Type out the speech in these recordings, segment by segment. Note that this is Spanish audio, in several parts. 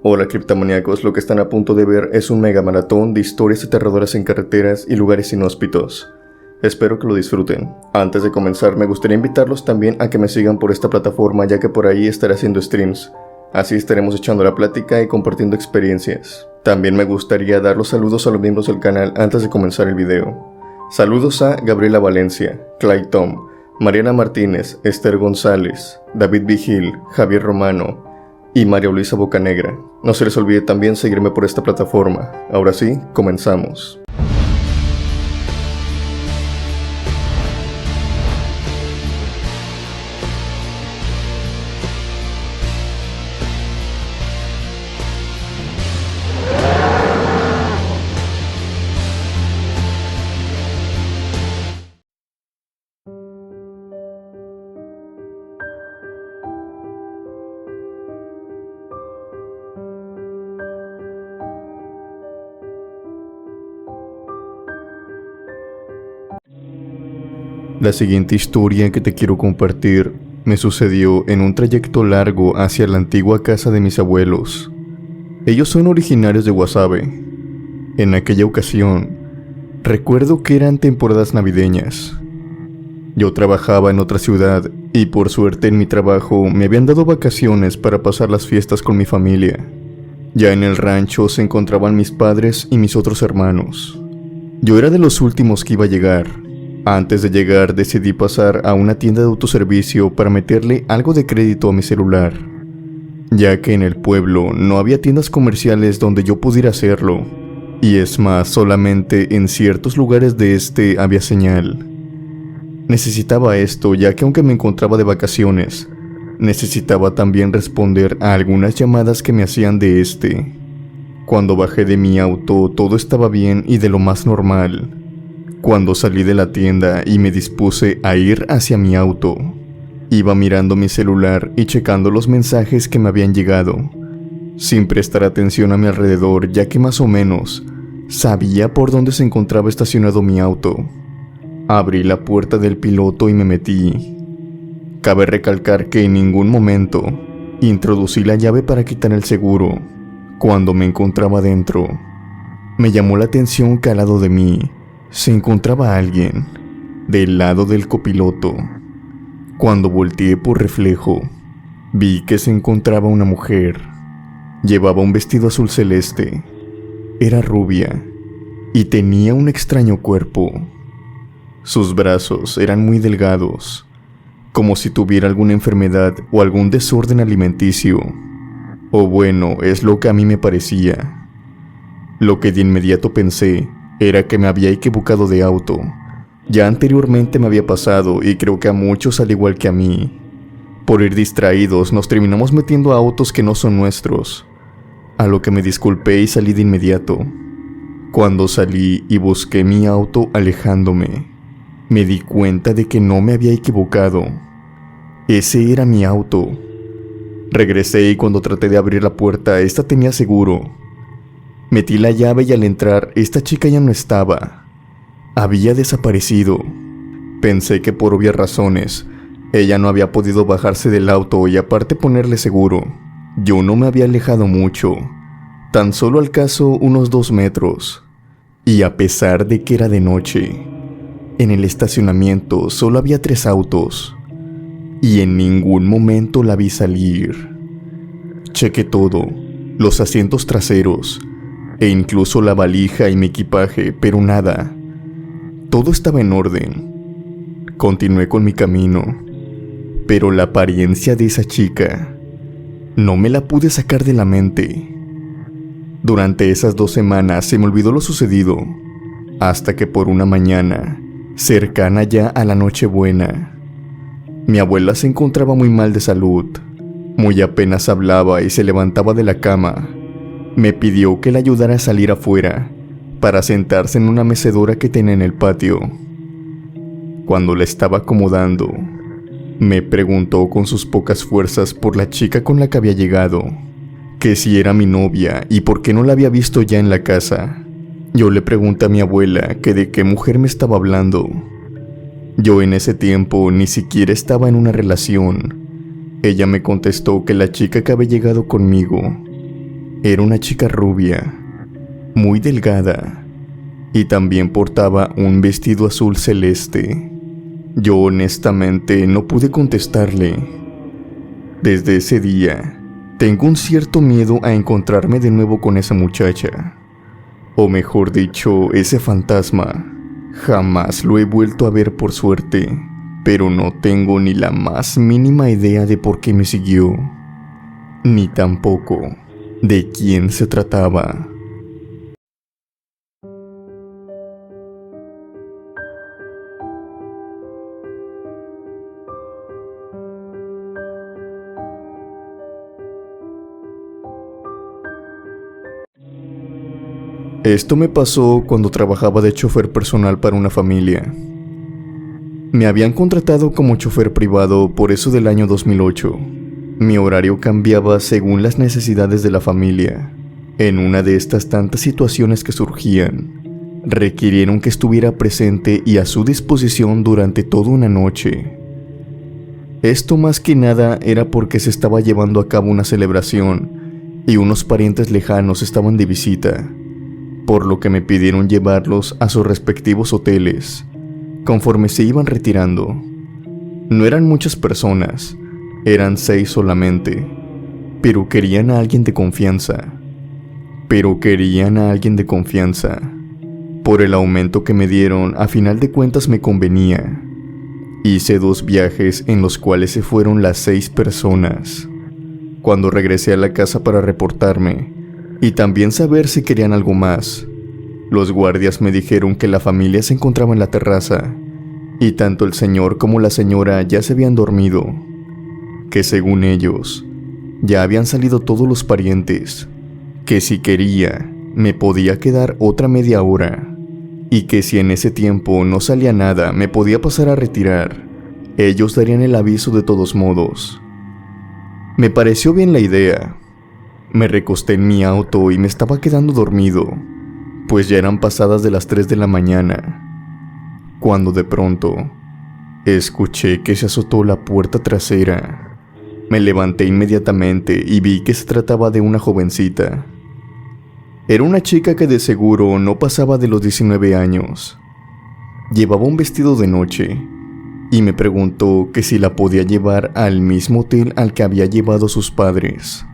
Hola criptomaníacos, lo que están a punto de ver es un mega maratón de historias aterradoras en carreteras y lugares inhóspitos. Espero que lo disfruten. Antes de comenzar me gustaría invitarlos también a que me sigan por esta plataforma, ya que por ahí estaré haciendo streams. Así estaremos echando la plática y compartiendo experiencias. También me gustaría dar los saludos a los miembros del canal antes de comenzar el video. Saludos a Gabriela Valencia, Clay Tom, Mariana Martínez, Esther González, David Vigil, Javier Romano y María Luisa Bocanegra. No se les olvide también seguirme por esta plataforma. Ahora sí, comenzamos. La siguiente historia que te quiero compartir me sucedió en un trayecto largo hacia la antigua casa de mis abuelos. Ellos son originarios de Guasave. En aquella ocasión, recuerdo que eran temporadas navideñas. Yo trabajaba en otra ciudad y por suerte en mi trabajo me habían dado vacaciones para pasar las fiestas con mi familia. Ya en el rancho se encontraban mis padres y mis otros hermanos. Yo era de los últimos que iba a llegar. Antes de llegar decidí pasar a una tienda de autoservicio para meterle algo de crédito a mi celular, ya que en el pueblo no había tiendas comerciales donde yo pudiera hacerlo, y es más, solamente en ciertos lugares de había señal. Necesitaba esto ya que aunque me encontraba de vacaciones, necesitaba también responder a algunas llamadas que me hacían de Cuando bajé de mi auto todo estaba bien y de lo más normal. Cuando salí de la tienda y me dispuse a ir hacia mi auto, iba mirando mi celular y checando los mensajes que me habían llegado, sin prestar atención a mi alrededor, ya que más o menos sabía por dónde se encontraba estacionado mi auto. Abrí la puerta del piloto y me metí. Cabe recalcar que en ningún momento introducí la llave para quitar el seguro. Cuando me encontraba dentro, me llamó la atención que al lado de mí se encontraba alguien, del lado del copiloto. Cuando volteé por reflejo, vi que se encontraba una mujer. Llevaba un vestido azul celeste, era rubia y tenía un extraño cuerpo. Sus brazos eran muy delgados, como si tuviera alguna enfermedad o algún desorden alimenticio. O bueno, es lo que a mí me parecía. Lo que de inmediato pensé era que me había equivocado de auto. Ya anteriormente me había pasado y creo que a muchos al igual que a mí. Por ir distraídos nos terminamos metiendo a autos que no son nuestros. A lo que me disculpé y salí de inmediato. Cuando salí y busqué mi auto alejándome, me di cuenta de que no me había equivocado. Ese era mi auto. Regresé y cuando traté de abrir la puerta, esta tenía seguro. Metí la llave y al entrar, esta chica ya no estaba. Había desaparecido. Pensé que por obvias razones, ella no había podido bajarse del auto y aparte ponerle seguro. Yo no me había alejado mucho, tan solo al caso unos 2 metros. Y a pesar de que era de noche, en el estacionamiento solo había 3 autos. Y en ningún momento la vi salir. Chequé todo, los asientos traseros, e incluso la valija y mi equipaje, pero nada. Todo estaba en orden. Continué con mi camino, pero la apariencia de esa chica no me la pude sacar de la mente. Durante esas 2 semanas se me olvidó lo sucedido, hasta que por una mañana, cercana ya a la Nochebuena, mi abuela se encontraba muy mal de salud, muy apenas hablaba y se levantaba de la cama. Me pidió que la ayudara a salir afuera, para sentarse en una mecedora que tenía en el patio. Cuando la estaba acomodando, me preguntó con sus pocas fuerzas por la chica con la que había llegado, que si era mi novia y por qué no la había visto ya en la casa. Yo le pregunté a mi abuela que de qué mujer me estaba hablando. Yo en ese tiempo ni siquiera estaba en una relación. Ella me contestó que la chica que había llegado conmigo Era una chica rubia, muy delgada, y también portaba un vestido azul celeste. Yo honestamente no pude contestarle. Desde ese día, tengo un cierto miedo a encontrarme de nuevo con esa muchacha. O mejor dicho, ese fantasma. Jamás lo he vuelto a ver por suerte, pero no tengo ni la más mínima idea de por qué me siguió, ni tampoco de quién se trataba. Esto me pasó cuando trabajaba de chofer personal para una familia. Me habían contratado como chofer privado por eso del año 2008. Mi horario cambiaba según las necesidades de la familia. En una de estas tantas situaciones que surgían, requirieron que estuviera presente y a su disposición durante toda una noche. Esto más que nada era porque se estaba llevando a cabo una celebración y unos parientes lejanos estaban de visita, por lo que me pidieron llevarlos a sus respectivos hoteles, conforme se iban retirando. No eran muchas personas, eran 6 solamente, pero querían a alguien de confianza. Por el aumento que me dieron, a final de cuentas me convenía. Hice 2 viajes en los cuales se fueron las 6 personas. Cuando regresé a la casa para reportarme, y también saber si querían algo más, los guardias me dijeron que la familia se encontraba en la terraza, y tanto el señor como la señora ya se habían dormido, que según ellos, ya habían salido todos los parientes, que si quería, me podía quedar otra media hora, y que si en ese tiempo no salía nada, me podía pasar a retirar. Ellos darían el aviso de todos modos. Me pareció bien la idea. Me recosté en mi auto y me estaba quedando dormido, pues ya eran pasadas de las 3 de la mañana, cuando de pronto escuché que se azotó la puerta trasera. Me levanté inmediatamente y vi que se trataba de una jovencita. Era una chica que de seguro no pasaba de los 19 años. Llevaba un vestido de noche y me preguntó que si la podía llevar al mismo hotel al que había llevado sus padres.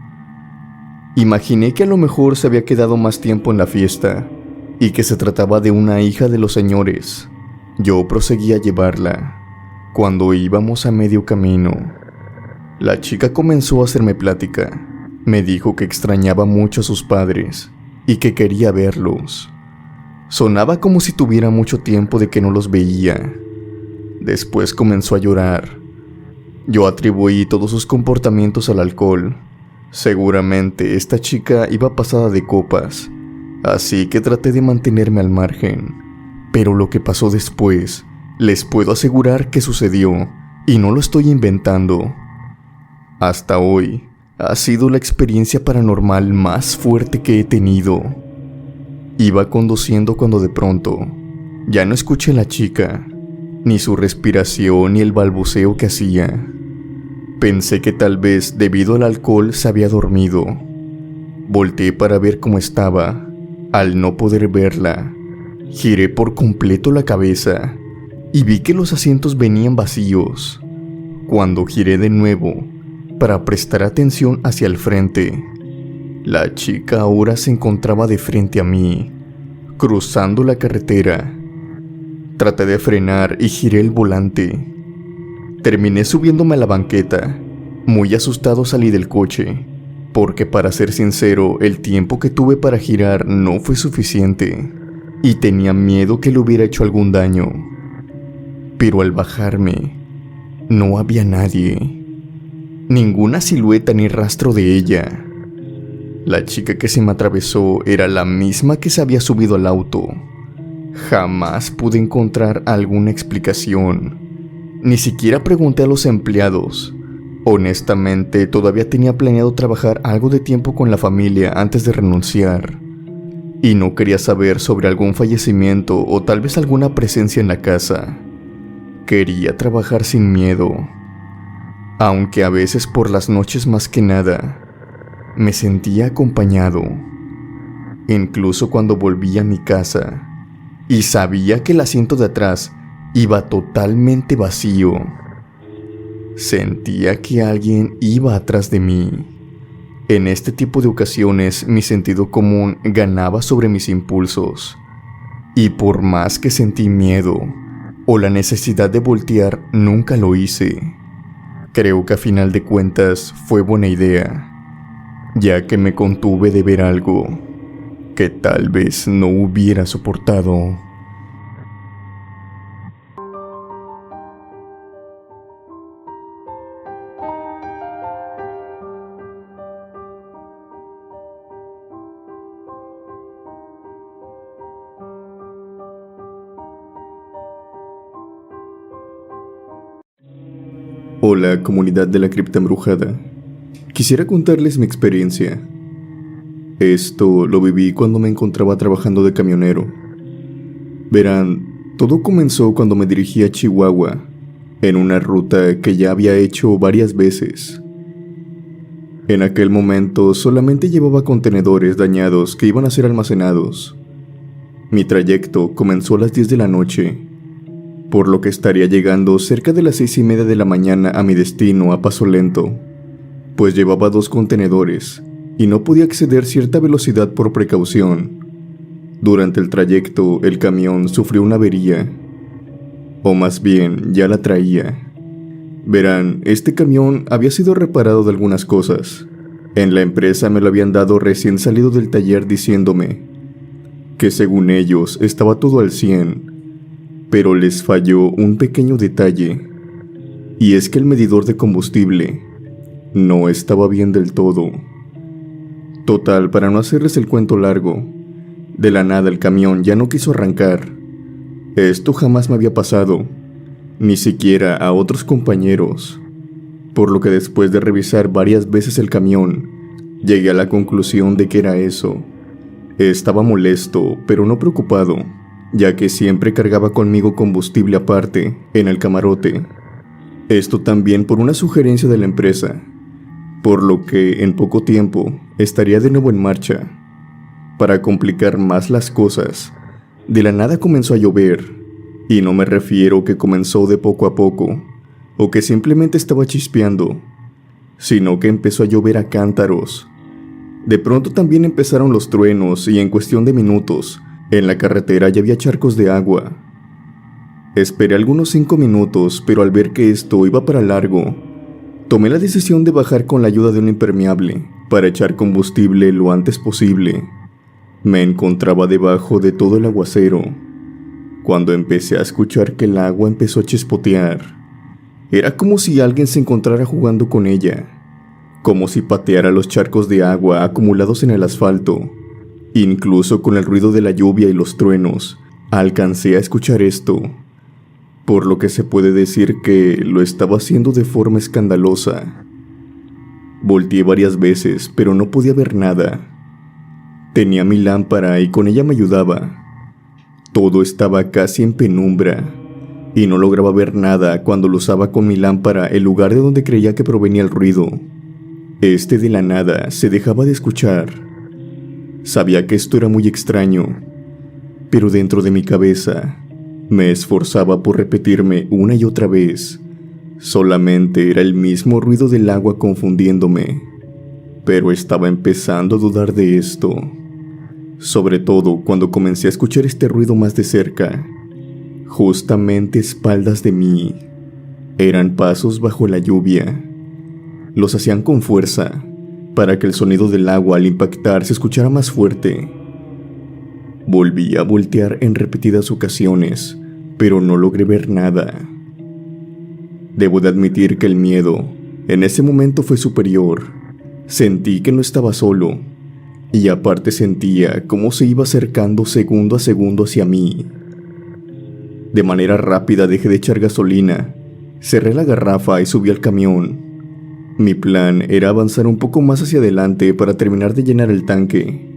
Imaginé que a lo mejor se había quedado más tiempo en la fiesta y que se trataba de una hija de los señores. Yo proseguí a llevarla. Cuando íbamos a medio camino, la chica comenzó a hacerme plática. Me dijo que extrañaba mucho a sus padres y que quería verlos. Sonaba como si tuviera mucho tiempo de que no los veía. Después comenzó a llorar. Yo atribuí todos sus comportamientos al alcohol. Seguramente esta chica iba pasada de copas, así que traté de mantenerme al margen. Pero lo que pasó después, les puedo asegurar que sucedió, y no lo estoy inventando. Hasta hoy, ha sido la experiencia paranormal más fuerte que he tenido. Iba conduciendo cuando de pronto, ya no escuché a la chica, ni su respiración ni el balbuceo que hacía. Pensé que tal vez debido al alcohol se había dormido. Volteé para ver cómo estaba. Al no poder verla, giré por completo la cabeza y vi que los asientos venían vacíos. Cuando giré de nuevo para prestar atención hacia el frente, la chica ahora se encontraba de frente a mí, cruzando la carretera. Traté de frenar y giré el volante. Terminé subiéndome a la banqueta. Muy asustado salí del coche, porque para ser sincero, el tiempo que tuve para girar no fue suficiente, y tenía miedo que le hubiera hecho algún daño. Pero al bajarme, no había nadie. Ninguna silueta ni rastro de ella. La chica que se me atravesó era la misma que se había subido al auto. Jamás pude encontrar alguna explicación. Ni siquiera pregunté a los empleados. Honestamente, todavía tenía planeado trabajar algo de tiempo con la familia antes de renunciar. Y no quería saber sobre algún fallecimiento o tal vez alguna presencia en la casa. Quería trabajar sin miedo. Aunque a veces por las noches más que nada, me sentía acompañado, incluso cuando volví a mi casa, y sabía que el asiento de atrás iba totalmente vacío. Sentía que alguien iba atrás de mí. En este tipo de ocasiones mi sentido común ganaba sobre mis impulsos, y por más que sentí miedo o la necesidad de voltear, nunca lo hice. Creo que a final de cuentas fue buena idea, ya que me contuve de ver algo que tal vez no hubiera soportado. Hola, comunidad de la cripta embrujada. Quisiera contarles mi experiencia. Esto lo viví cuando me encontraba trabajando de camionero. Verán, todo comenzó cuando me dirigí a Chihuahua, en una ruta que ya había hecho varias veces. En aquel momento solamente llevaba contenedores dañados que iban a ser almacenados. Mi trayecto comenzó a las 10 de la noche, por lo que estaría llegando cerca de las 6:30 de la mañana a mi destino a paso lento, pues llevaba 2 contenedores y no podía exceder cierta velocidad por precaución. Durante el trayecto, el camión sufrió una avería, o más bien, ya la traía. Verán, este camión había sido reparado de algunas cosas. En la empresa me lo habían dado recién salido del taller diciéndome que según ellos estaba todo al 100, pero les falló un pequeño detalle, y es que el medidor de combustible no estaba bien del todo. Total, para no hacerles el cuento largo, de la nada el camión ya no quiso arrancar. Esto jamás me había pasado, ni siquiera a otros compañeros, por lo que después de revisar varias veces el camión, llegué a la conclusión de que era eso. Estaba molesto, pero no preocupado, ya que siempre cargaba conmigo combustible aparte, en el camarote. Esto también por una sugerencia de la empresa, por lo que en poco tiempo estaría de nuevo en marcha. Para complicar más las cosas, de la nada comenzó a llover, y no me refiero que comenzó de poco a poco, o que simplemente estaba chispeando, sino que empezó a llover a cántaros. De pronto también empezaron los truenos y en cuestión de minutos, en la carretera ya había charcos de agua. Esperé algunos 5 minutos, pero al ver que esto iba para largo, tomé la decisión de bajar con la ayuda de un impermeable para echar combustible lo antes posible. Me encontraba debajo de todo el aguacero, cuando empecé a escuchar que el agua empezó a chispotear. Era como si alguien se encontrara jugando con ella, como si pateara los charcos de agua acumulados en el asfalto. Incluso con el ruido de la lluvia y los truenos, alcancé a escuchar esto, por lo que se puede decir que lo estaba haciendo de forma escandalosa. Volteé varias veces, pero no podía ver nada. Tenía mi lámpara y con ella me ayudaba. Todo estaba casi en penumbra, y no lograba ver nada cuando lo usaba con mi lámpara el lugar de donde creía que provenía el ruido. Este de la nada se dejaba de escuchar. Sabía que esto era muy extraño, pero dentro de mi cabeza me esforzaba por repetirme una y otra vez. Solamente era el mismo ruido del agua confundiéndome, pero estaba empezando a dudar de esto, sobre todo cuando comencé a escuchar este ruido más de cerca, justamente a espaldas de mí. Eran pasos bajo la lluvia. Los hacían con fuerza, para que el sonido del agua al impactar se escuchara más fuerte. Volví a voltear en repetidas ocasiones, pero no logré ver nada. Debo de admitir que el miedo en ese momento fue superior. Sentí que no estaba solo, y aparte sentía cómo se iba acercando segundo a segundo hacia mí. De manera rápida dejé de echar gasolina, cerré la garrafa y subí al camión. Mi plan era avanzar un poco más hacia adelante para terminar de llenar el tanque.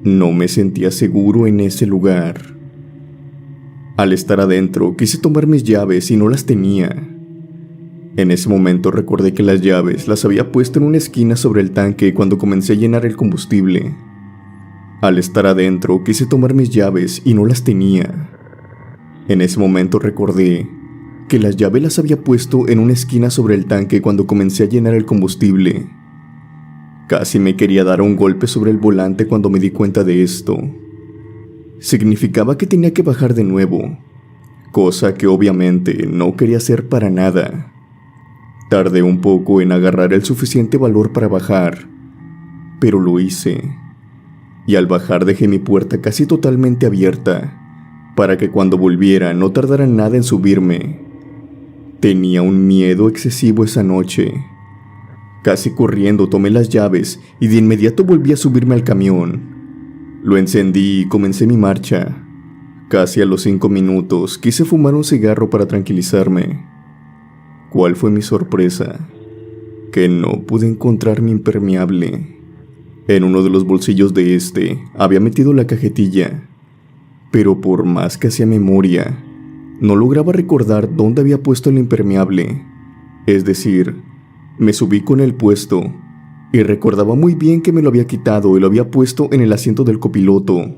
No me sentía seguro en ese lugar. Al estar adentro, quise tomar mis llaves y no las tenía. En ese momento recordé que las llaves las había puesto en una esquina sobre el tanque cuando comencé a llenar el combustible. Al estar adentro quise tomar mis llaves y no las tenía. En ese momento recordé que las llaves las había puesto en una esquina sobre el tanque cuando comencé a llenar el combustible. Casi me quería dar un golpe sobre el volante cuando me di cuenta de esto. Significaba que tenía que bajar de nuevo, cosa que obviamente no quería hacer para nada. Tardé un poco en agarrar el suficiente valor para bajar, pero lo hice. Y al bajar dejé mi puerta casi totalmente abierta, para que cuando volviera no tardara nada en subirme. Tenía un miedo excesivo esa noche. Casi corriendo tomé las llaves y de inmediato volví a subirme al camión. Lo encendí y comencé mi marcha. Casi a los 5 minutos quise fumar un cigarro para tranquilizarme. ¿Cuál fue mi sorpresa? Que no pude encontrar mi impermeable. En uno de los bolsillos de este había metido la cajetilla, pero por más que hacía memoria, no lograba recordar dónde había puesto el impermeable. Es decir, me subí con el puesto y recordaba muy bien que me lo había quitado y lo había puesto en el asiento del copiloto,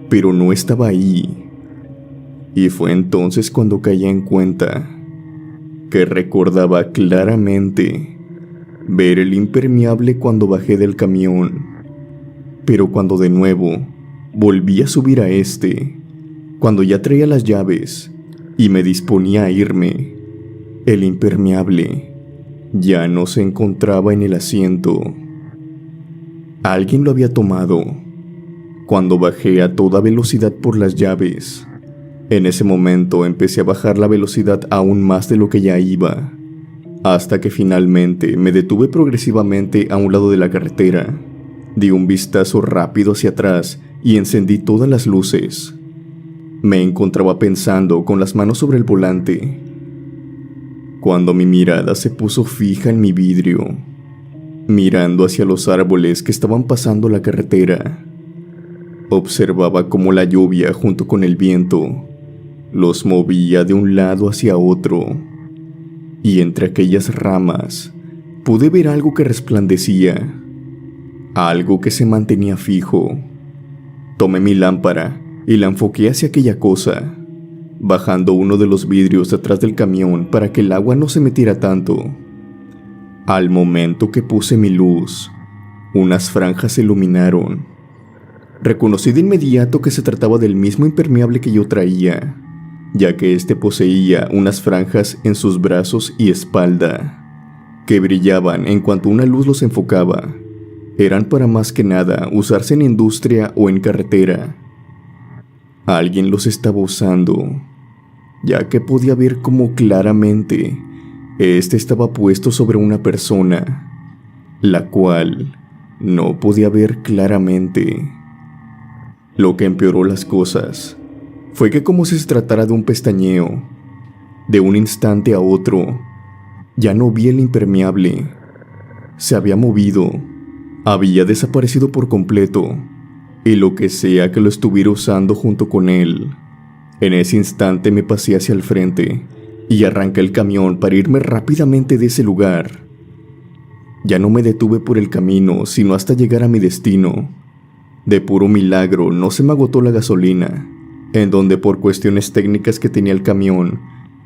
pero no estaba ahí. Y fue entonces cuando caí en cuenta que recordaba claramente ver el impermeable cuando bajé del camión, pero cuando de nuevo volví a subir a este, cuando ya traía las llaves y me disponía a irme, el impermeable ya no se encontraba en el asiento. Alguien lo había tomado. Cuando bajé a toda velocidad por las llaves, en ese momento empecé a bajar la velocidad aún más de lo que ya iba, hasta que finalmente me detuve progresivamente a un lado de la carretera. Di un vistazo rápido hacia atrás y encendí todas las luces. Me encontraba pensando con las manos sobre el volante, cuando mi mirada se puso fija en mi vidrio, mirando hacia los árboles que estaban pasando la carretera. Observaba cómo la lluvia junto con el viento los movía de un lado hacia otro, y entre aquellas ramas pude ver algo que resplandecía, algo que se mantenía fijo. Tomé mi lámpara y la enfoqué hacia aquella cosa, bajando uno de los vidrios atrás del camión para que el agua no se metiera tanto. Al momento que puse mi luz, unas franjas se iluminaron. Reconocí de inmediato que se trataba del mismo impermeable que yo traía, ya que este poseía unas franjas en sus brazos y espalda, que brillaban en cuanto una luz los enfocaba. Eran para más que nada usarse en industria o en carretera. Alguien los estaba usando, ya que podía ver cómo claramente este estaba puesto sobre una persona, la cual no podía ver claramente. Lo que empeoró las cosas fue que, como si se tratara de un pestañeo, de un instante a otro, ya no vi el impermeable. Se había movido, había desaparecido por completo, y lo que sea que lo estuviera usando junto con él. En ese instante me pasé hacia el frente y arranqué el camión para irme rápidamente de ese lugar. Ya no me detuve por el camino, sino hasta llegar a mi destino. De puro milagro no se me agotó la gasolina, en donde por cuestiones técnicas que tenía el camión,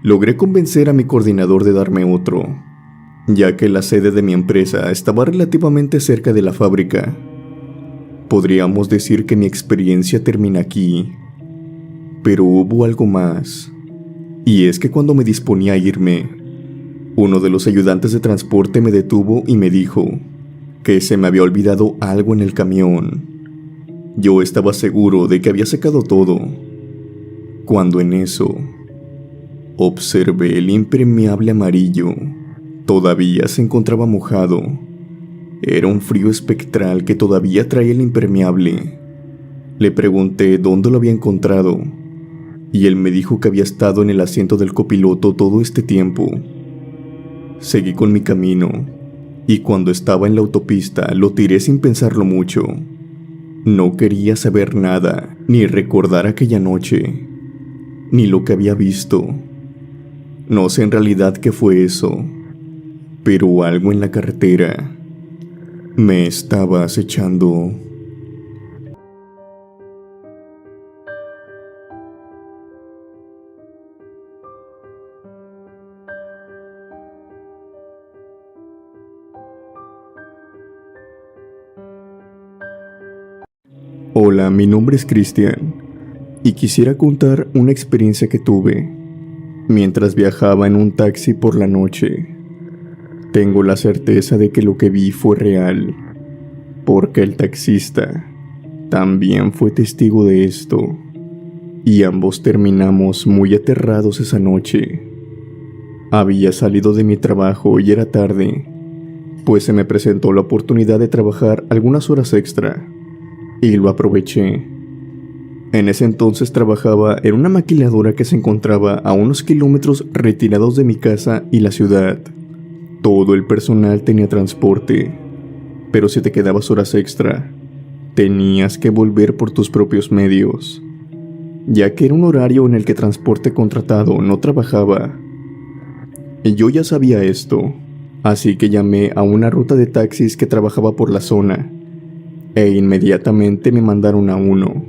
logré convencer a mi coordinador de darme otro, ya que la sede de mi empresa estaba relativamente cerca de la fábrica. Podríamos decir que mi experiencia termina aquí, pero hubo algo más, y es que cuando me disponía a irme, uno de los ayudantes de transporte me detuvo y me dijo que se me había olvidado algo en el camión. Yo estaba seguro de que había secado todo, cuando en eso observé el impermeable amarillo. Todavía se encontraba mojado. Era un frío espectral que todavía traía el impermeable. Le pregunté dónde lo había encontrado, y él me dijo que había estado en el asiento del copiloto todo este tiempo. Seguí con mi camino, y cuando estaba en la autopista lo tiré sin pensarlo mucho. No quería saber nada, ni recordar aquella noche, ni lo que había visto. No sé en realidad qué fue eso, pero algo en la carretera me estaba acechando. Hola, mi nombre es Cristian y quisiera contar una experiencia que tuve mientras viajaba en un taxi por la noche. Tengo la certeza de que lo que vi fue real, porque el taxista también fue testigo de esto, y ambos terminamos muy aterrados esa noche. Había salido de mi trabajo y era tarde, pues se me presentó la oportunidad de trabajar algunas horas extra, y lo aproveché. En ese entonces trabajaba en una maquiladora que se encontraba a unos kilómetros retirados de mi casa y la ciudad. Todo el personal tenía transporte, pero si te quedabas horas extra, tenías que volver por tus propios medios, ya que era un horario en el que transporte contratado no trabajaba. Y yo ya sabía esto, así que llamé a una ruta de taxis que trabajaba por la zona, e inmediatamente me mandaron a uno.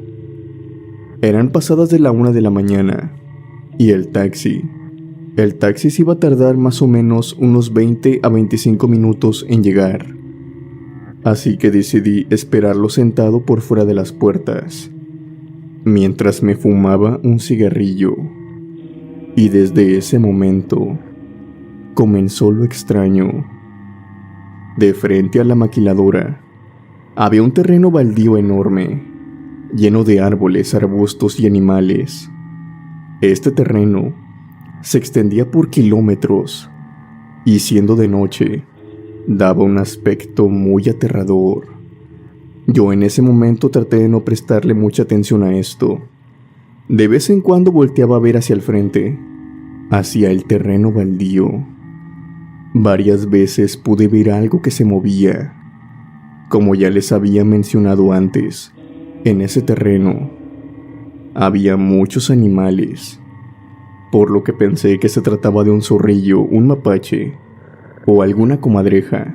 Eran pasadas de la 1 de la mañana, y el taxi se iba a tardar más o menos unos 20 a 25 minutos en llegar. Así que decidí esperarlo sentado por fuera de las puertas, mientras me fumaba un cigarrillo. Y desde ese momento comenzó lo extraño. De frente a la maquiladora había un terreno baldío enorme, lleno de árboles, arbustos y animales. Este terreno se extendía por kilómetros, y siendo de noche, daba un aspecto muy aterrador. Yo en ese momento traté de no prestarle mucha atención a esto. De vez en cuando volteaba a ver hacia el frente, hacia el terreno baldío. Varias veces pude ver algo que se movía. Como ya les había mencionado antes, en ese terreno había muchos animales, por lo que pensé que se trataba de un zorrillo, un mapache o alguna comadreja.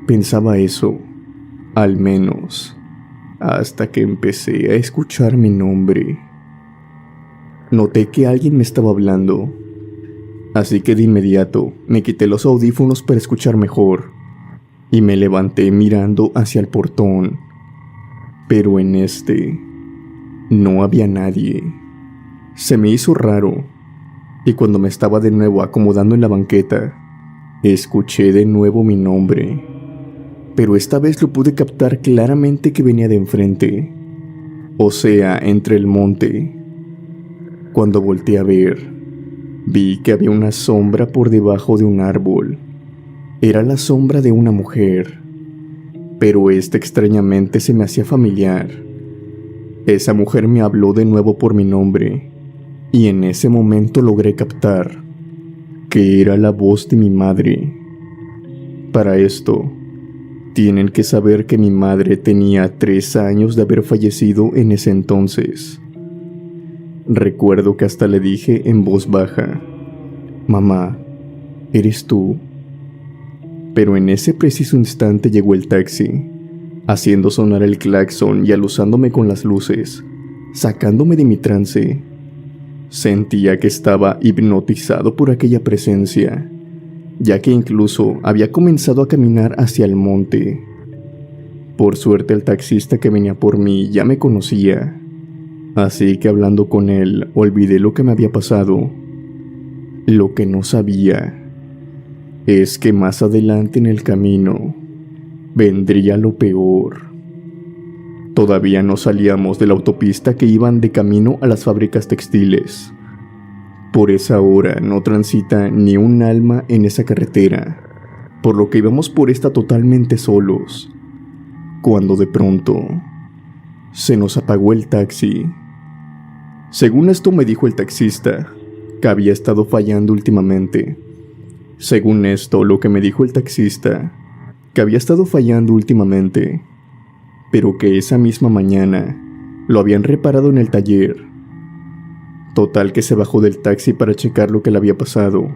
Pensaba eso, al menos, hasta que empecé a escuchar mi nombre. Noté que alguien me estaba hablando, así que de inmediato me quité los audífonos para escuchar mejor y me levanté mirando hacia el portón, pero en este no había nadie. Se me hizo raro, y cuando me estaba de nuevo acomodando en la banqueta, escuché de nuevo mi nombre, pero esta vez lo pude captar claramente que venía de enfrente, o sea, entre el monte. Cuando volteé a ver, vi que había una sombra por debajo de un árbol. Era la sombra de una mujer, pero esta extrañamente se me hacía familiar. Esa mujer me habló de nuevo por mi nombre, y en ese momento logré captar que era la voz de mi madre. Para esto, tienen que saber que mi madre tenía 3 años de haber fallecido en ese entonces. Recuerdo que hasta le dije en voz baja: «Mamá, ¿eres tú?». Pero en ese preciso instante llegó el taxi, haciendo sonar el claxon y alusándome con las luces, sacándome de mi trance. Sentía que estaba hipnotizado por aquella presencia, ya que incluso había comenzado a caminar hacia el monte. Por suerte el taxista que venía por mí ya me conocía, así que hablando con él olvidé lo que me había pasado. Lo que no sabía es que más adelante en el camino vendría lo peor. Todavía no salíamos de la autopista que iban de camino a las fábricas textiles. Por esa hora no transita ni un alma en esa carretera, por lo que íbamos por esta totalmente solos, cuando de pronto se nos apagó el taxi. Según esto me dijo el taxista, que había estado fallando últimamente. Según esto, lo que me dijo el taxista, que había estado fallando últimamente, pero que esa misma mañana lo habían reparado en el taller. Total que se bajó del taxi para checar lo que le había pasado.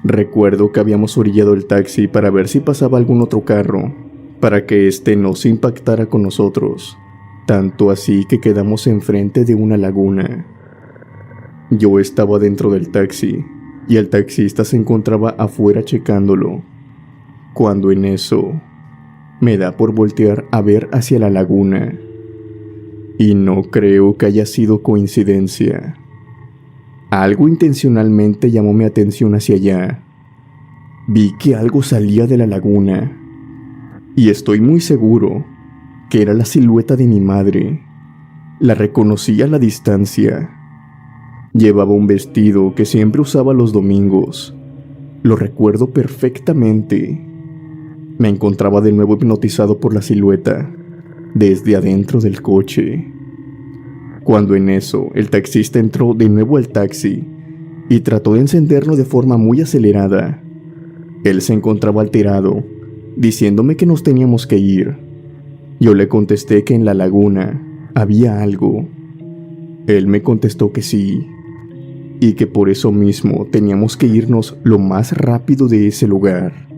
Recuerdo que habíamos orillado el taxi para ver si pasaba algún otro carro, para que éste no se impactara con nosotros, tanto así que quedamos enfrente de una laguna. Yo estaba dentro del taxi y el taxista se encontraba afuera checándolo, cuando en eso me da por voltear a ver hacia la laguna. Y no creo que haya sido coincidencia. Algo intencionalmente llamó mi atención hacia allá. Vi que algo salía de la laguna, y estoy muy seguro que era la silueta de mi madre. La reconocí a la distancia. Llevaba un vestido que siempre usaba los domingos. Lo recuerdo perfectamente. Me encontraba de nuevo hipnotizado por la silueta, desde adentro del coche. Cuando en eso, el taxista entró de nuevo al taxi y trató de encenderlo de forma muy acelerada. Él se encontraba alterado, diciéndome que nos teníamos que ir. Yo le contesté que en la laguna había algo. Él me contestó que sí, y que por eso mismo teníamos que irnos lo más rápido de ese lugar.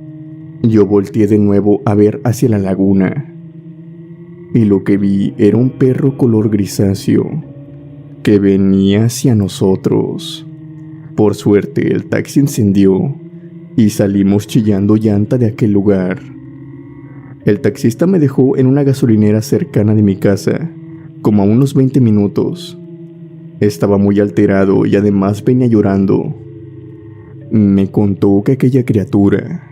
Yo volteé de nuevo a ver hacia la laguna, y lo que vi era un perro color grisáceo que venía hacia nosotros. Por suerte el taxi encendió y salimos chillando llanta de aquel lugar. El taxista me dejó en una gasolinera cercana de mi casa, como a unos 20 minutos. Estaba muy alterado y además venía llorando. Me contó que aquella criatura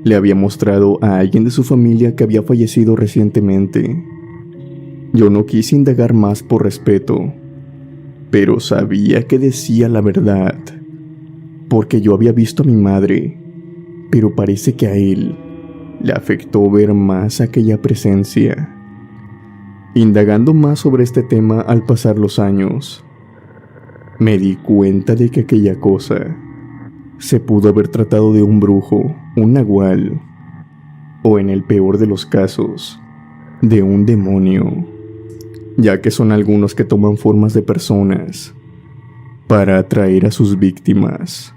le había mostrado a alguien de su familia que había fallecido recientemente. Yo no quise indagar más por respeto, pero sabía que decía la verdad, porque yo había visto a mi madre, pero parece que a él le afectó ver más aquella presencia. Indagando más sobre este tema al pasar los años, me di cuenta de que aquella cosa se pudo haber tratado de un brujo, un nahual, o en el peor de los casos, de un demonio, ya que son algunos que toman formas de personas para atraer a sus víctimas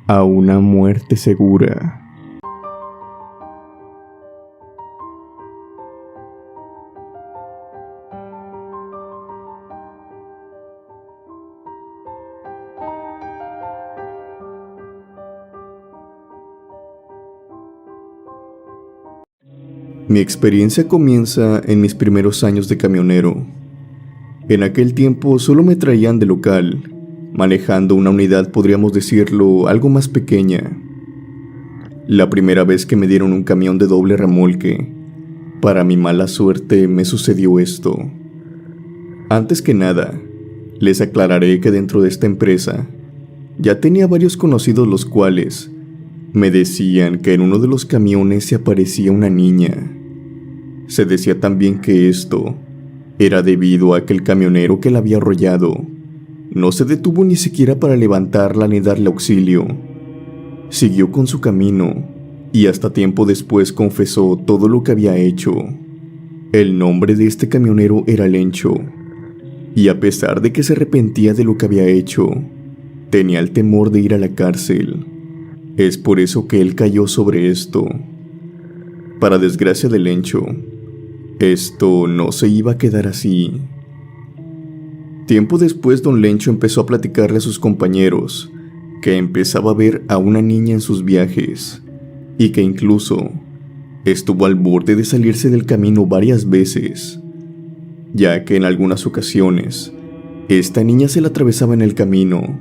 a una muerte segura. Mi experiencia comienza en mis primeros años de camionero. En aquel tiempo solo me traían de local, manejando una unidad, podríamos decirlo, algo más pequeña. La primera vez que me dieron un camión de doble remolque, para mi mala suerte me sucedió esto. Antes que nada, les aclararé que dentro de esta empresa ya tenía varios conocidos los cuales me decían que en uno de los camiones se aparecía una niña. Se decía también que esto era debido a que el camionero que la había arrollado no se detuvo ni siquiera para levantarla ni darle auxilio. Siguió con su camino y hasta tiempo después confesó todo lo que había hecho. El nombre de este camionero era Lencho, y a pesar de que se arrepentía de lo que había hecho, tenía el temor de ir a la cárcel. Es por eso que él cayó sobre esto. Para desgracia de Lencho, esto no se iba a quedar así. Tiempo después, don Lencho empezó a platicarle a sus compañeros que empezaba a ver a una niña en sus viajes y que incluso estuvo al borde de salirse del camino varias veces, ya que en algunas ocasiones esta niña se la atravesaba en el camino.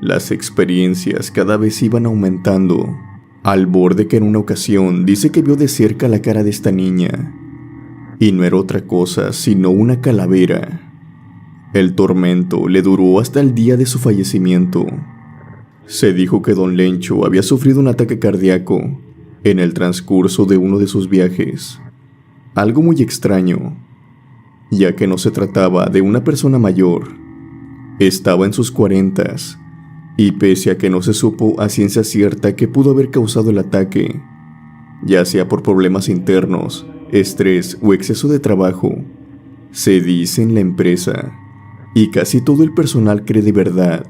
Las experiencias cada vez iban aumentando, al borde que en una ocasión dice que vio de cerca la cara de esta niña, y no era otra cosa sino una calavera. El tormento le duró hasta el día de su fallecimiento. Se dijo que don Lencho había sufrido un ataque cardíaco en el transcurso de uno de sus viajes, algo muy extraño, ya que no se trataba de una persona mayor. Estaba en sus 40s, y pese a que no se supo a ciencia cierta qué pudo haber causado el ataque, ya sea por problemas internos, estrés o exceso de trabajo, se dice en la empresa, y casi todo el personal cree de verdad,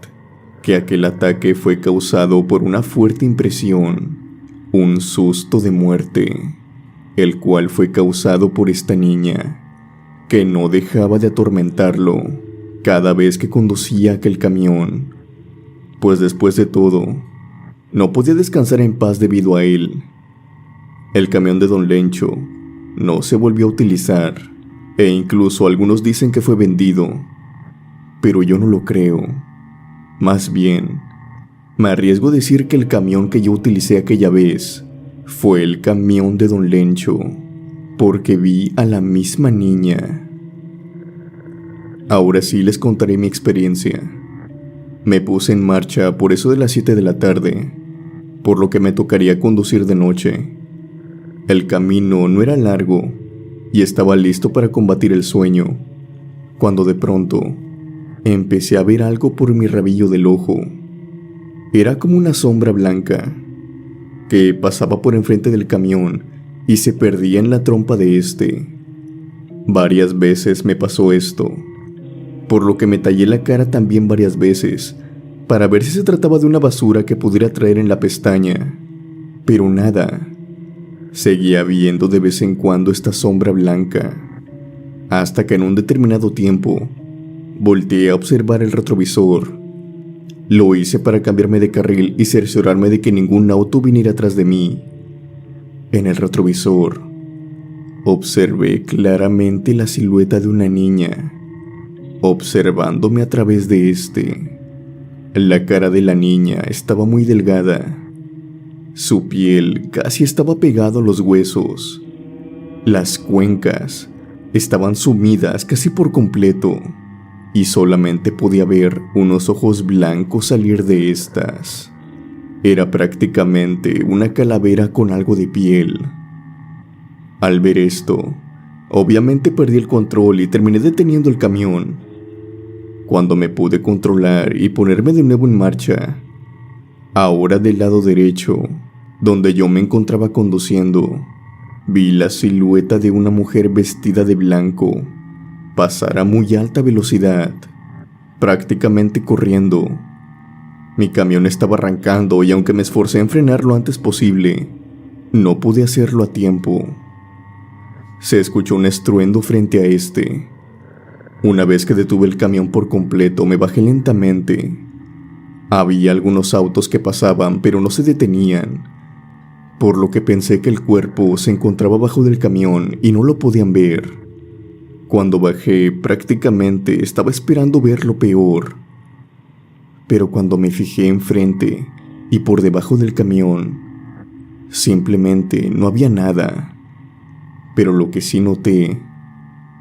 que aquel ataque fue causado por una fuerte impresión, un susto de muerte, el cual fue causado por esta niña, que no dejaba de atormentarlo cada vez que conducía aquel camión, pues después de todo, no podía descansar en paz debido a él. El camión de Don Lencho no se volvió a utilizar, e incluso algunos dicen que fue vendido, pero yo no lo creo. Más bien, me arriesgo a decir que el camión que yo utilicé aquella vez fue el camión de Don Lencho, porque vi a la misma niña. Ahora sí les contaré mi experiencia. Me puse en marcha por eso de las 7 de la tarde, por lo que me tocaría conducir de noche. El camino no era largo y estaba listo para combatir el sueño, cuando de pronto empecé a ver algo por mi rabillo del ojo. Era como una sombra blanca que pasaba por enfrente del camión y se perdía en la trompa de este. Varias veces me pasó esto, por lo que me tallé la cara también varias veces para ver si se trataba de una basura que pudiera traer en la pestaña, pero nada. Seguía viendo de vez en cuando esta sombra blanca, hasta que en un determinado tiempo volteé a observar el retrovisor. Lo hice para cambiarme de carril y cerciorarme de que ningún auto viniera atrás de mí. En el retrovisor observé claramente la silueta de una niña, observándome a través de este. La cara de la niña estaba muy delgada. Su piel casi estaba pegada a los huesos. Las cuencas estaban sumidas casi por completo y solamente podía ver unos ojos blancos salir de estas. Era prácticamente una calavera con algo de piel. Al ver esto, obviamente perdí el control y terminé deteniendo el camión. Cuando me pude controlar y ponerme de nuevo en marcha, ahora del lado derecho, donde yo me encontraba conduciendo, vi la silueta de una mujer vestida de blanco pasar a muy alta velocidad, prácticamente corriendo. Mi camión estaba arrancando y aunque me esforcé en frenar lo antes posible, no pude hacerlo a tiempo. Se escuchó un estruendo frente a este. Una vez que detuve el camión por completo, me bajé lentamente. Había algunos autos que pasaban, pero no se detenían, por lo que pensé que el cuerpo se encontraba abajo del camión y no lo podían ver. Cuando bajé, prácticamente estaba esperando ver lo peor. Pero cuando me fijé enfrente y por debajo del camión, simplemente no había nada. Pero lo que sí noté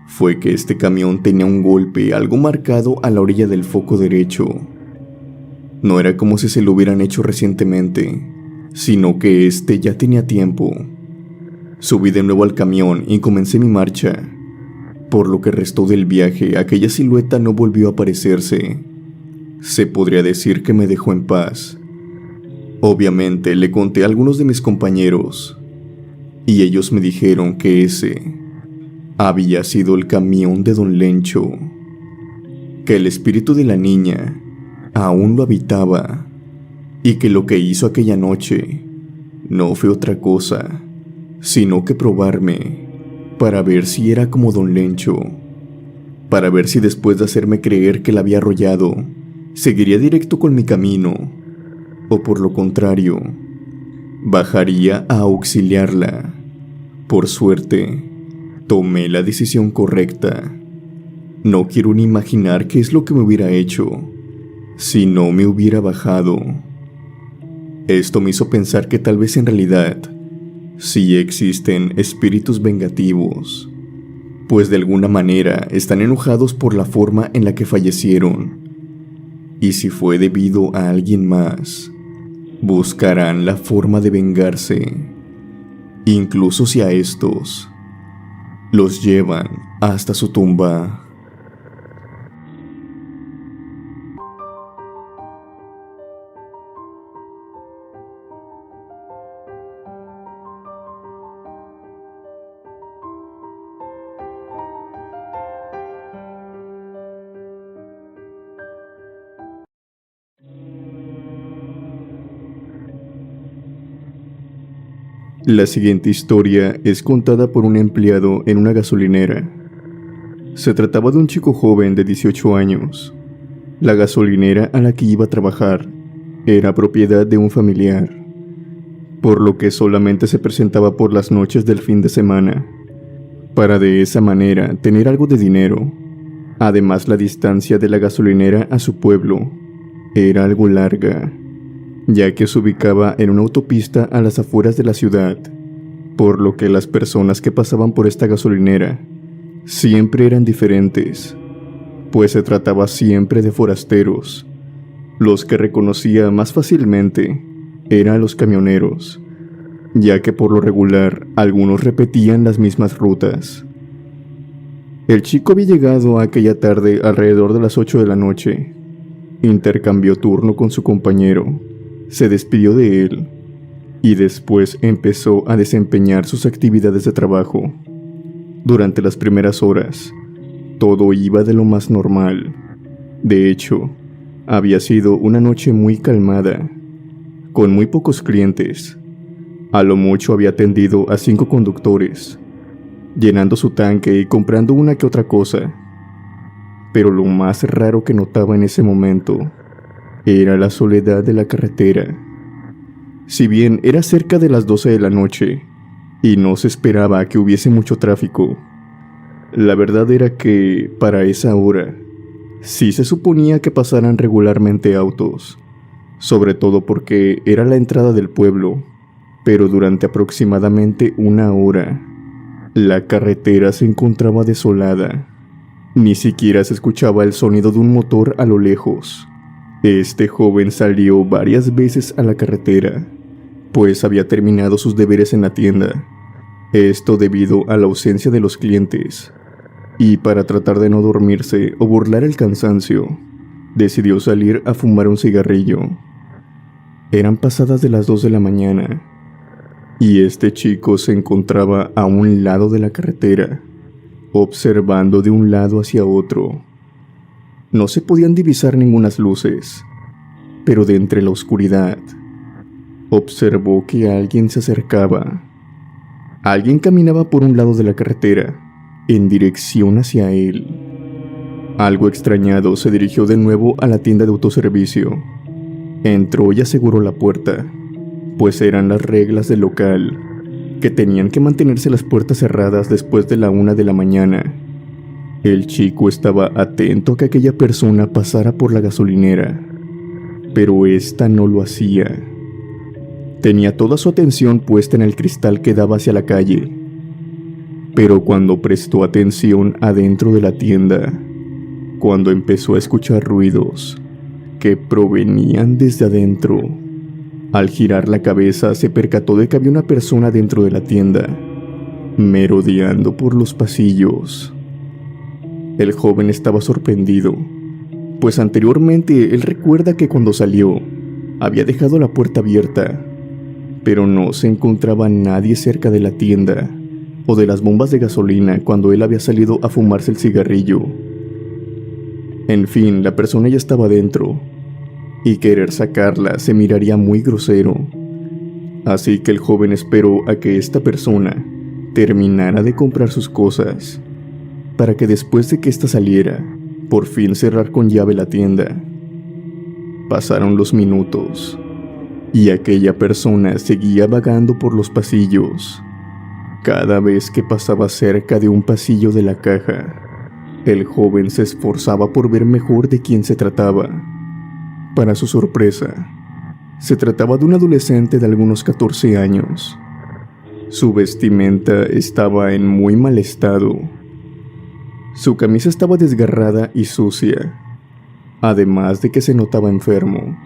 fue que este camión tenía un golpe algo marcado a la orilla del foco derecho. No era como si se lo hubieran hecho recientemente, sino que este ya tenía tiempo. Subí de nuevo al camión y comencé mi marcha. Por lo que restó del viaje, aquella silueta no volvió a aparecerse. Se podría decir que me dejó en paz. Obviamente le conté a algunos de mis compañeros, y ellos me dijeron que ese había sido el camión de Don Lencho, que el espíritu de la niña aún lo habitaba, y que lo que hizo aquella noche no fue otra cosa, sino que probarme, para ver si era como Don Lencho, para ver si después de hacerme creer que la había arrollado, seguiría directo con mi camino, o por lo contrario, bajaría a auxiliarla. Por suerte, tomé la decisión correcta. No quiero ni imaginar qué es lo que me hubiera hecho si no me hubiera bajado. Esto me hizo pensar que tal vez en realidad sí existen espíritus vengativos, pues de alguna manera están enojados por la forma en la que fallecieron. Y si fue debido a alguien más, buscarán la forma de vengarse, incluso si a estos los llevan hasta su tumba. La siguiente historia es contada por un empleado en una gasolinera. Se trataba de un chico joven de 18 años. La gasolinera a la que iba a trabajar era propiedad de un familiar, por lo que solamente se presentaba por las noches del fin de semana, para de esa manera tener algo de dinero. Además, la distancia de la gasolinera a su pueblo era algo larga, ya que se ubicaba en una autopista a las afueras de la ciudad, por lo que las personas que pasaban por esta gasolinera siempre eran diferentes, pues se trataba siempre de forasteros. Los que reconocía más fácilmente eran los camioneros, ya que por lo regular algunos repetían las mismas rutas. El chico había llegado aquella tarde alrededor de las 8 de la noche. Intercambió turno con su compañero, se despidió de él y después empezó a desempeñar sus actividades de trabajo. Durante las primeras horas, todo iba de lo más normal. De hecho, había sido una noche muy calmada, con muy pocos clientes. A lo mucho había atendido a 5 conductores, llenando su tanque y comprando una que otra cosa. Pero lo más raro que notaba en ese momento era la soledad de la carretera. Si bien era cerca de las 12 de la noche y no se esperaba que hubiese mucho tráfico, la verdad era que, para esa hora, sí se suponía que pasaran regularmente autos, sobre todo porque era la entrada del pueblo, pero durante aproximadamente una hora, la carretera se encontraba desolada. Ni siquiera se escuchaba el sonido de un motor a lo lejos. Este joven salió varias veces a la carretera, pues había terminado sus deberes en la tienda. Esto debido a la ausencia de los clientes. Y para tratar de no dormirse o burlar el cansancio, decidió salir a fumar un cigarrillo. Eran pasadas de las 2 de la mañana, y este chico se encontraba a un lado de la carretera, observando de un lado hacia otro. No se podían divisar ningunas luces, pero de entre la oscuridad, observó que alguien se acercaba. Alguien caminaba por un lado de la carretera, en dirección hacia él. Algo extrañado, se dirigió de nuevo a la tienda de autoservicio. Entró y aseguró la puerta, pues eran las reglas del local, que tenían que mantenerse las puertas cerradas después de la 1 de la mañana. El chico estaba atento a que aquella persona pasara por la gasolinera, pero esta no lo hacía. Tenía toda su atención puesta en el cristal que daba hacia la calle, pero cuando prestó atención adentro de la tienda, cuando empezó a escuchar ruidos que provenían desde adentro, al girar la cabeza se percató de que había una persona dentro de la tienda, merodeando por los pasillos. El joven estaba sorprendido, pues anteriormente él recuerda que cuando salió, había dejado la puerta abierta, pero no se encontraba nadie cerca de la tienda o de las bombas de gasolina cuando él había salido a fumarse el cigarrillo. En fin, la persona ya estaba dentro, y querer sacarla se miraría muy grosero. Así que el joven esperó a que esta persona terminara de comprar sus cosas, para que después de que ésta saliera, por fin cerrar con llave la tienda. Pasaron los minutos, y aquella persona seguía vagando por los pasillos. Cada vez que pasaba cerca de un pasillo de la caja, el joven se esforzaba por ver mejor de quién se trataba. Para su sorpresa, se trataba de un adolescente de algunos 14 años. Su vestimenta estaba en muy mal estado. Su camisa estaba desgarrada y sucia, además de que se notaba enfermo.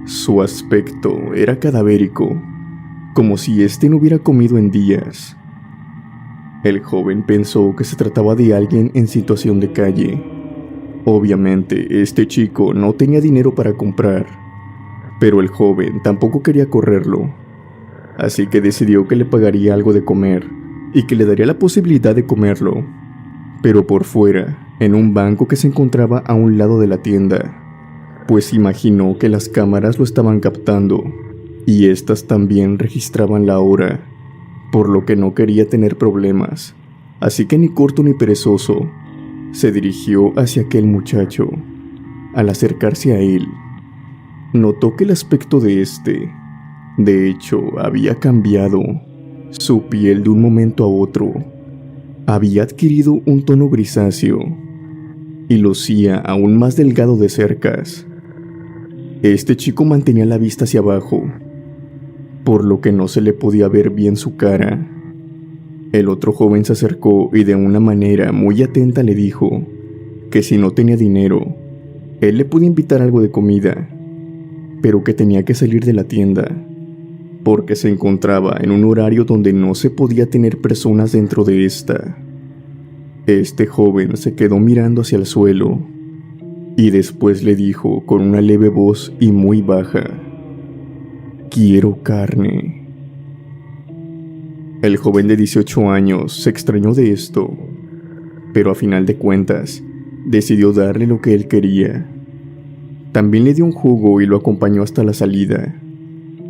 Su aspecto era cadavérico, como si éste no hubiera comido en días. El joven pensó que se trataba de alguien en situación de calle. Obviamente, este chico no tenía dinero para comprar, pero el joven tampoco quería correrlo, así que decidió que le pagaría algo de comer y que le daría la posibilidad de comerlo, pero por fuera, en un banco que se encontraba a un lado de la tienda, pues imaginó que las cámaras lo estaban captando. y estas también registraban la hora, por lo que no quería tener problemas, así que ni corto ni perezoso, se dirigió hacia aquel muchacho. Al acercarse a él, notó que el aspecto de este, de hecho, había cambiado. Su piel de un momento a otro había adquirido un tono grisáceo y lucía aún más delgado de cercas. Este chico mantenía la vista hacia abajo, por lo que no se le podía ver bien su cara. El otro joven se acercó y de una manera muy atenta le dijo que si no tenía dinero, él le podía invitar algo de comida, pero que tenía que salir de la tienda, porque se encontraba en un horario donde no se podía tener personas dentro de esta. Este joven se quedó mirando hacia el suelo y después le dijo con una leve voz y muy baja: «Quiero carne». El joven de 18 años se extrañó de esto, pero a final de cuentas decidió darle lo que él quería. También le dio un jugo y lo acompañó hasta la salida.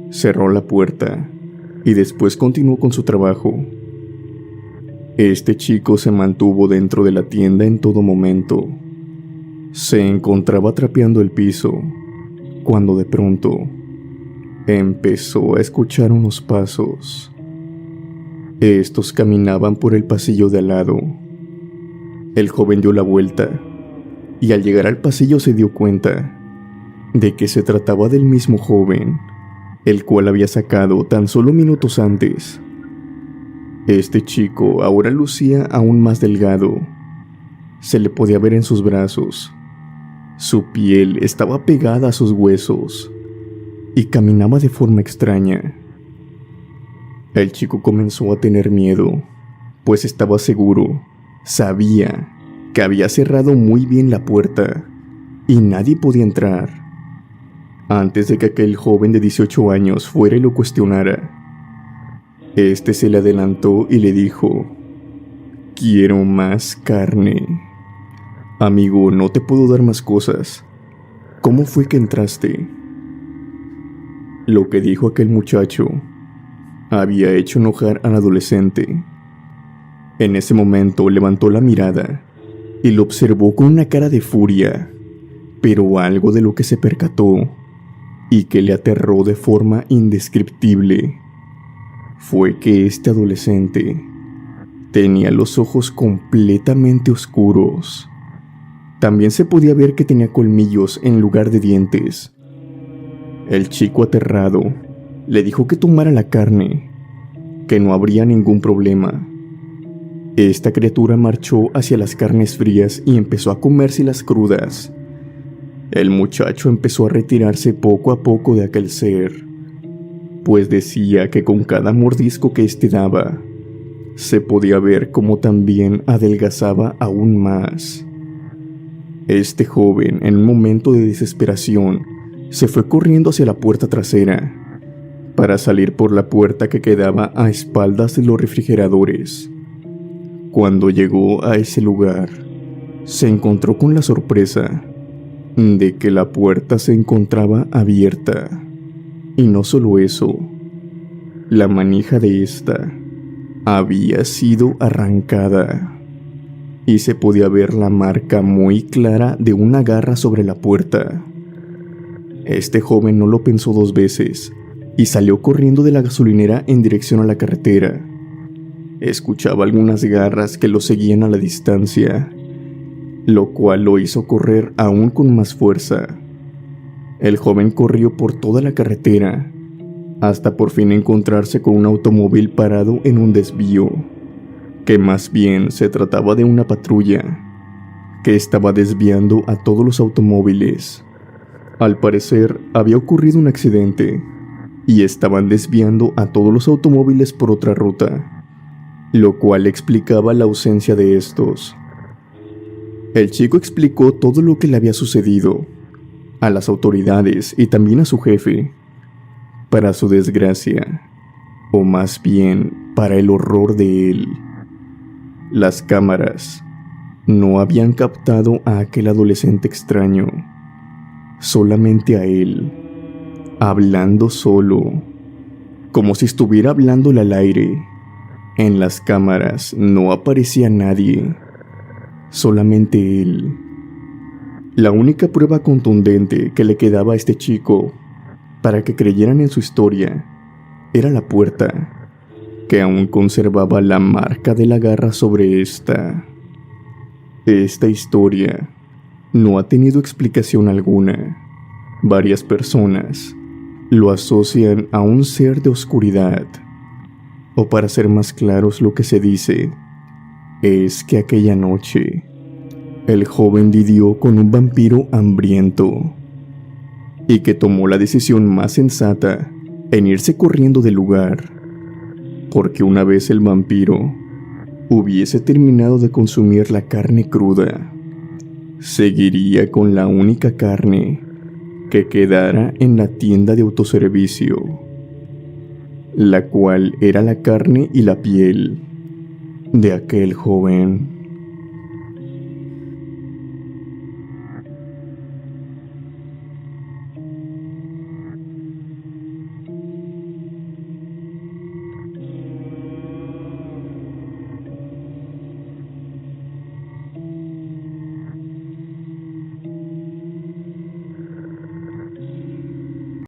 Cerró la puerta y después continuó con su trabajo. Este chico se mantuvo dentro de la tienda en todo momento. Se encontraba trapeando el piso cuando de pronto empezó a escuchar unos pasos. Estos caminaban por el pasillo de al lado. El joven dio la vuelta y al llegar al pasillo se dio cuenta de que se trataba del mismo joven, el cual había sacado tan solo minutos antes. Este chico ahora lucía aún más delgado. Se le podía ver en sus brazos. Su piel estaba pegada a sus huesos y caminaba de forma extraña. El chico comenzó a tener miedo, pues estaba seguro, sabía que había cerrado muy bien la puerta y nadie podía entrar. Antes de que aquel joven de 18 años fuera y lo cuestionara, este se le adelantó y le dijo: «Quiero más carne». «Amigo, no te puedo dar más cosas. ¿Cómo fue que entraste?». Lo que dijo aquel muchacho había hecho enojar al adolescente. En ese momento levantó la mirada y lo observó con una cara de furia, pero algo de lo que se percató y que le aterró de forma indescriptible fue que este adolescente tenía los ojos completamente oscuros. También se podía ver que tenía colmillos en lugar de dientes. El chico, aterrado, le dijo que tomara la carne, que no habría ningún problema. Esta criatura marchó hacia las carnes frías y empezó a comérselas crudas. El muchacho empezó a retirarse poco a poco de aquel ser, pues decía que con cada mordisco que éste daba, se podía ver cómo también adelgazaba aún más. Este joven, en un momento de desesperación, se fue corriendo hacia la puerta trasera, para salir por la puerta que quedaba a espaldas de los refrigeradores. Cuando llegó a ese lugar, se encontró con la sorpresa de que la puerta se encontraba abierta. Y no solo eso, la manija de esta había sido arrancada y se podía ver la marca muy clara de una garra sobre la puerta. Este joven no lo pensó dos veces y salió corriendo de la gasolinera en dirección a la carretera. Escuchaba algunas garras que lo seguían a la distancia, lo cual lo hizo correr aún con más fuerza. El joven corrió por toda la carretera, hasta por fin encontrarse con un automóvil parado en un desvío, que más bien se trataba de una patrulla, que estaba desviando a todos los automóviles. Al parecer, había ocurrido un accidente, y estaban desviando a todos los automóviles por otra ruta, lo cual explicaba la ausencia de estos. El chico explicó todo lo que le había sucedido a las autoridades y también a su jefe. Para su desgracia, o más bien para el horror de él, las cámaras no habían captado a aquel adolescente extraño, solamente a él, hablando solo como si estuviera hablándole al aire. En las cámaras no aparecía nadie, solamente él. La única prueba contundente que le quedaba a este chico para que creyeran en su historia era la puerta, que aún conservaba la marca de la garra sobre esta. Esta historia no ha tenido explicación alguna. Varias personas lo asocian a un ser de oscuridad. O para ser más claros, lo que se dice es que aquella noche el joven lidió con un vampiro hambriento y que tomó la decisión más sensata en irse corriendo del lugar, porque una vez el vampiro hubiese terminado de consumir la carne cruda, seguiría con la única carne que quedara en la tienda de autoservicio, la cual era la carne y la piel de aquel joven.